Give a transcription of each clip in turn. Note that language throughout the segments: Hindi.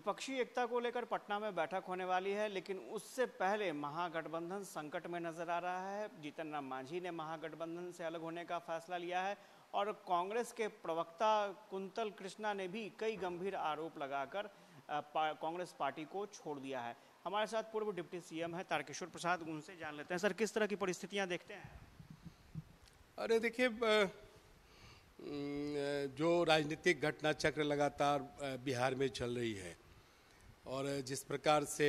विपक्षी एकता को लेकर पटना में बैठक होने वाली है, लेकिन उससे पहले महागठबंधन संकट में नजर आ रहा है। जीतन राम मांझी ने महागठबंधन से अलग होने का फैसला लिया है और कांग्रेस के प्रवक्ता कुंतल कृष्णा ने भी कई गंभीर आरोप लगाकर कांग्रेस पार्टी को छोड़ दिया है। हमारे साथ पूर्व डिप्टी सीएम है तारकिशोर प्रसाद, उनसे जान लेते हैं। सर, किस तरह की परिस्थितियां देखते हैं? अरे देखिए, जो राजनीतिक घटना चक्र लगातार बिहार में चल रही है और जिस प्रकार से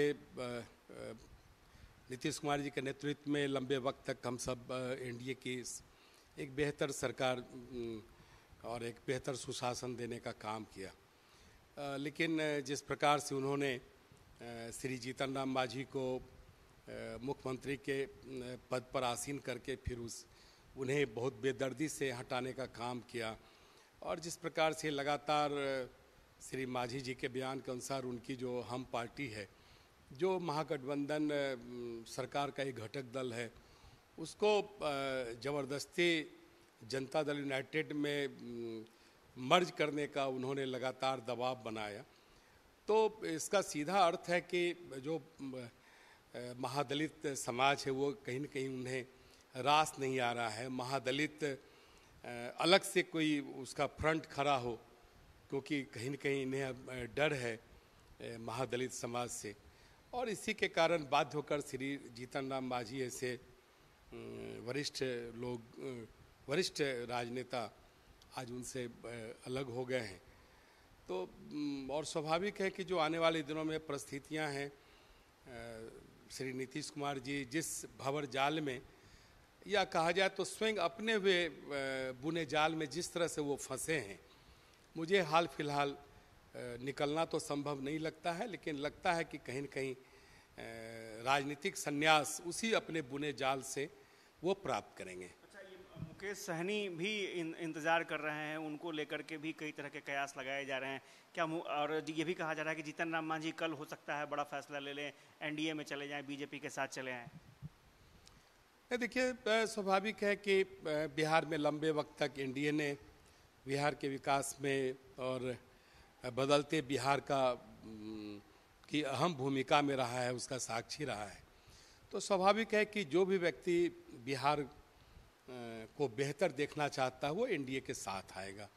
नीतीश कुमार जी के नेतृत्व में लंबे वक्त तक हम सब एनडीए की एक बेहतर सरकार और एक बेहतर सुशासन देने का काम किया, लेकिन जिस प्रकार से उन्होंने श्री जीतन राम मांझी को मुख्यमंत्री के पद पर आसीन करके फिर उन्हें बहुत बेदर्दी से हटाने का काम किया और जिस प्रकार से लगातार श्री मांझी जी के बयान के अनुसार उनकी जो हम पार्टी है, जो महागठबंधन सरकार का एक घटक दल है, उसको ज़बरदस्ती जनता दल यूनाइटेड में मर्ज करने का उन्होंने लगातार दबाव बनाया। तो इसका सीधा अर्थ है कि जो महादलित समाज है वो कहीं न कहीं उन्हें रास नहीं आ रहा है। महादलित अलग से कोई उसका फ्रंट खड़ा हो, क्योंकि कहीं न कहीं इन्हें डर है महादलित समाज से, और इसी के कारण बाध्य होकर श्री जीतन राम मांझी ऐसे वरिष्ठ राजनेता आज उनसे अलग हो गए हैं। तो और स्वाभाविक है कि जो आने वाले दिनों में परिस्थितियां हैं, श्री नीतीश कुमार जी जिस भंवर जाल में, या कहा जाए तो स्वयं अपने हुए बुने जाल में जिस तरह से वो फंसे हैं, मुझे हाल फिलहाल निकलना तो संभव नहीं लगता है, लेकिन लगता है कि कहीं न कहीं राजनीतिक संन्यास उसी अपने बुने जाल से वो प्राप्त करेंगे। अच्छा, ये मुकेश सहनी भी इंतजार कर रहे हैं, उनको लेकर के भी कई तरह के कयास लगाए जा रहे हैं क्या? और ये भी कहा जा रहा है कि जीतन राम मांझी कल हो सकता है बड़ा फैसला ले लें, एनडीए में चले जाएं, बीजेपी के साथ चले आएं। देखिए, स्वाभाविक है कि बिहार में लंबे वक्त तक एनडीए ने बिहार के विकास में और बदलते बिहार की अहम भूमिका में रहा है, उसका साक्षी रहा है। तो स्वाभाविक है कि जो भी व्यक्ति बिहार को बेहतर देखना चाहता है वो एनडीए के साथ आएगा,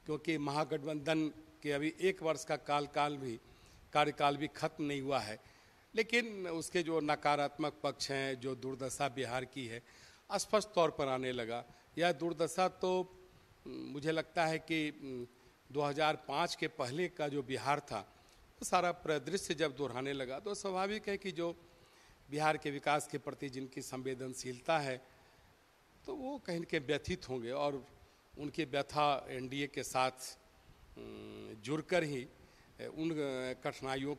क्योंकि महागठबंधन के अभी 1 वर्ष का कार्यकाल भी खत्म नहीं हुआ है, लेकिन उसके जो नकारात्मक पक्ष हैं, जो दुर्दशा बिहार की है, स्पष्ट तौर पर आने लगा। यह दुर्दशा तो मुझे लगता है कि 2005 के पहले का जो बिहार था, वो सारा परिदृश्य जब दोहराने लगा, तो स्वाभाविक है कि जो बिहार के विकास के प्रति जिनकी संवेदनशीलता है, तो वो कहीं न कहीं व्यथित होंगे और उनकी व्यथा एनडीए के साथ जुड़कर ही उन कठिनाइयों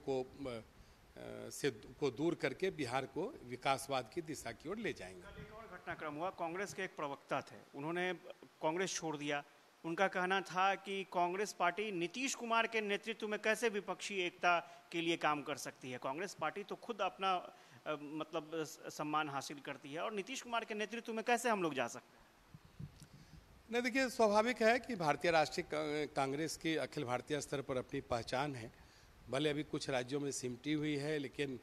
को दूर करके बिहार को विकासवाद की दिशा की ओर ले जाएंगे। एक और घटनाक्रम हुआ, कांग्रेस के एक प्रवक्ता थे, उन्होंने कांग्रेस छोड़ दिया। उनका कहना था कि कांग्रेस पार्टी नीतीश कुमार के नेतृत्व में कैसे विपक्षी एकता के लिए काम कर सकती है। कांग्रेस पार्टी तो खुद अपना सम्मान हासिल करती है और नीतीश कुमार के नेतृत्व में कैसे हम लोग जा सकते हैं? नहीं, देखिए, स्वाभाविक है कि भारतीय राष्ट्रीय कांग्रेस की अखिल भारतीय स्तर पर अपनी पहचान है, भले अभी कुछ राज्यों में सिमटी हुई है, लेकिन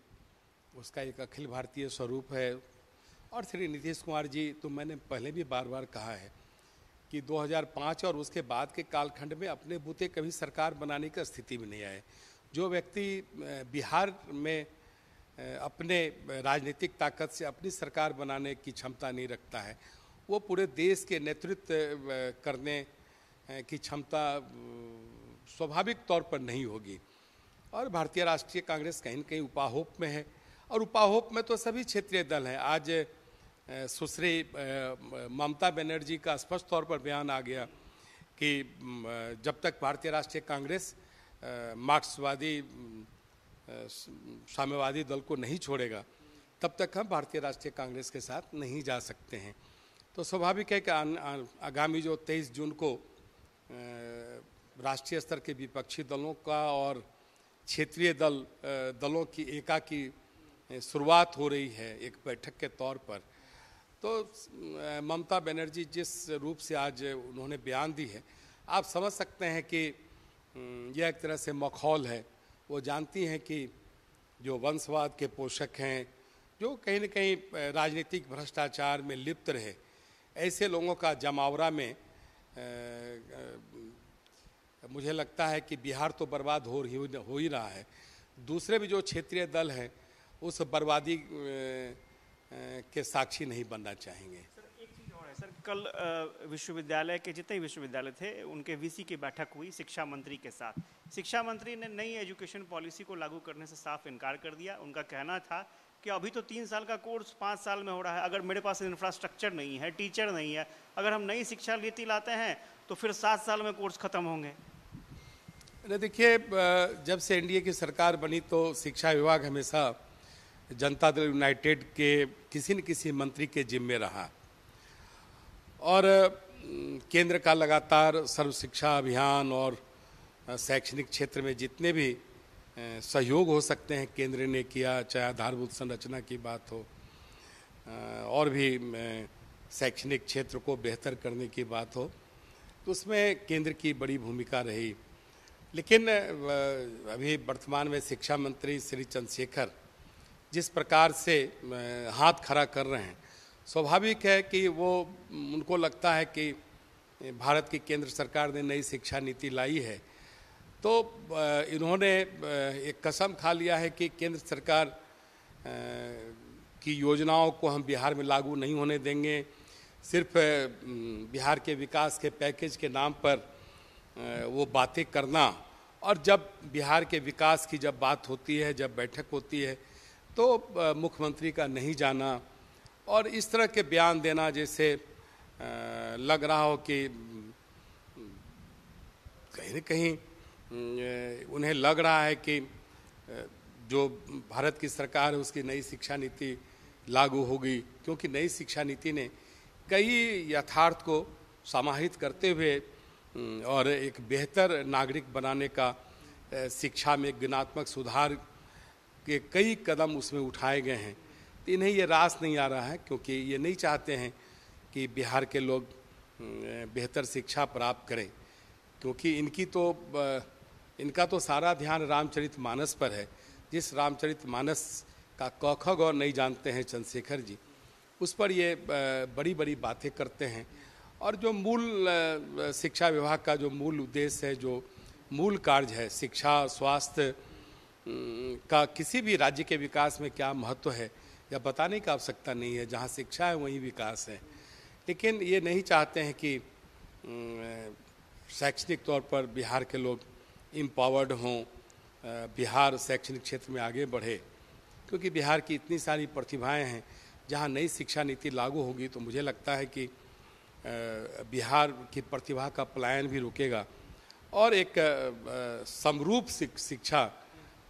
उसका एक अखिल भारतीय स्वरूप है। और श्री नीतीश कुमार जी, तो मैंने पहले भी बार बार कहा है कि 2005 और उसके बाद के कालखंड में अपने बूते कभी सरकार बनाने की स्थिति में नहीं आए। जो व्यक्ति बिहार में अपने राजनीतिक ताकत से अपनी सरकार बनाने की क्षमता नहीं रखता है, वो पूरे देश के नेतृत्व करने की क्षमता स्वाभाविक तौर पर नहीं होगी। और भारतीय राष्ट्रीय कांग्रेस कहीं न कहीं उपाहोप में है, और उपाहोप में तो सभी क्षेत्रीय दल हैं। आज सुश्री ममता बनर्जी का स्पष्ट तौर पर बयान आ गया कि जब तक भारतीय राष्ट्रीय कांग्रेस मार्क्सवादी साम्यवादी दल को नहीं छोड़ेगा, तब तक हम भारतीय राष्ट्रीय कांग्रेस के साथ नहीं जा सकते हैं। तो स्वाभाविक है कि आगामी जो 23 जून को राष्ट्रीय स्तर के विपक्षी दलों का और क्षेत्रीय दलों की एका की शुरुआत हो रही है एक बैठक के तौर पर। तो ममता बनर्जी जिस रूप से आज उन्होंने बयान दी है, आप समझ सकते हैं कि यह एक तरह से मखौल है वो जानती हैं कि जो वंशवाद के पोषक हैं, जो कहीं न कहीं राजनीतिक भ्रष्टाचार में लिप्त रहे, ऐसे लोगों का जमावड़ा में मुझे लगता है कि बिहार तो बर्बाद हो ही रहा है। दूसरे भी जो क्षेत्रीय दल हैं उस बर्बादी के साक्षी नहीं बनना चाहेंगे। सर एक चीज़ और है सर, कल विश्वविद्यालय के जितने विश्वविद्यालय थे उनके वीसी की बैठक हुई शिक्षा मंत्री के साथ। शिक्षा मंत्री ने नई एजुकेशन पॉलिसी को लागू करने से साफ इनकार कर दिया। उनका कहना था कि अभी तो 3 साल का कोर्स 5 साल में हो रहा है, अगर मेरे पास इंफ्रास्ट्रक्चर नहीं है, टीचर नहीं है, अगर हम नई शिक्षा नीति लाते हैं तो फिर 7 साल में कोर्स खत्म होंगे। देखिए, जब से एनडीए की सरकार बनी तो शिक्षा विभाग हमेशा जनता दल यूनाइटेड के किसी न किसी मंत्री के जिम्मे रहा और केंद्र का लगातार सर्व शिक्षा अभियान और शैक्षणिक क्षेत्र में जितने भी सहयोग हो सकते हैं केंद्र ने किया, चाहे आधारभूत संरचना की बात हो और भी शैक्षणिक क्षेत्र को बेहतर करने की बात हो, तो उसमें केंद्र की बड़ी भूमिका रही। लेकिन अभी वर्तमान में शिक्षा मंत्री श्री चंद्रशेखर जिस प्रकार से हाथ खड़ा कर रहे हैं, स्वाभाविक है कि वो उनको लगता है कि भारत की केंद्र सरकार ने नई शिक्षा नीति लाई है, तो इन्होंने एक कसम खा लिया है कि केंद्र सरकार की योजनाओं को हम बिहार में लागू नहीं होने देंगे। सिर्फ बिहार के विकास के पैकेज के नाम पर वो बातें करना, और जब बिहार के विकास की जब बात होती है, जब बैठक होती है, तो मुख्यमंत्री का नहीं जाना और इस तरह के बयान देना जैसे लग रहा हो कि कहीं न कहीं उन्हें लग रहा है कि जो भारत की सरकार है उसकी नई शिक्षा नीति लागू होगी, क्योंकि नई शिक्षा नीति ने कई यथार्थ को समाहित करते हुए और एक बेहतर नागरिक बनाने का, शिक्षा में गुणात्मक सुधार के कई कदम उसमें उठाए गए हैं। तो इन्हें ये रास नहीं आ रहा है, क्योंकि ये नहीं चाहते हैं कि बिहार के लोग बेहतर शिक्षा प्राप्त करें, क्योंकि इनका तो सारा ध्यान रामचरितमानस पर है। जिस रामचरितमानस का क ख ग नहीं जानते हैं चंद्रशेखर जी, उस पर ये बड़ी बड़ी बातें करते हैं। और जो मूल शिक्षा विभाग का जो मूल उद्देश्य है, जो मूल कार्य है, शिक्षा स्वास्थ्य का किसी भी राज्य के विकास में क्या महत्व है या बताने की आवश्यकता नहीं है। जहाँ शिक्षा है वहीं विकास है। लेकिन ये नहीं चाहते हैं कि शैक्षणिक तौर पर बिहार के लोग एम्पावर्ड हों, बिहार शैक्षणिक क्षेत्र में आगे बढ़े, क्योंकि बिहार की इतनी सारी प्रतिभाएं हैं। जहाँ नई शिक्षा नीति लागू होगी तो मुझे लगता है कि बिहार की प्रतिभा का पलायन भी रुकेगा और एक समरूप शिक्षा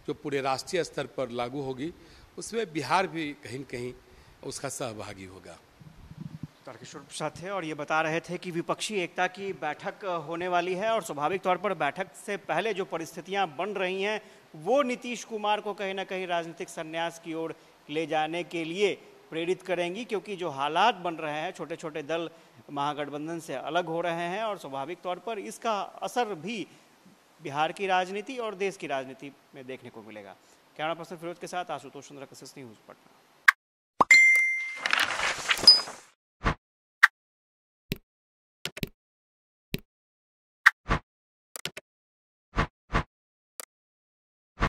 जो पूरे राष्ट्रीय स्तर पर लागू होगी, उसमें बिहार भी कहीं न कहीं उसका सहभागी होगा। तारकिशोर प्रसाद थे और ये बता रहे थे कि विपक्षी एकता की बैठक होने वाली है और स्वाभाविक तौर पर बैठक से पहले जो परिस्थितियां बन रही हैं वो नीतीश कुमार को कहीं ना कहीं राजनीतिक संन्यास की ओर ले जाने के लिए प्रेरित करेंगी, क्योंकि जो हालात बन रहे हैं, छोटे छोटे दल महागठबंधन से अलग हो रहे हैं और स्वाभाविक तौर पर इसका असर भी बिहार की राजनीति और देश की राजनीति में देखने को मिलेगा। कैमरा पर्सन फिरोज के साथ आशुतोष चंद्र, न्यूज़ पटना।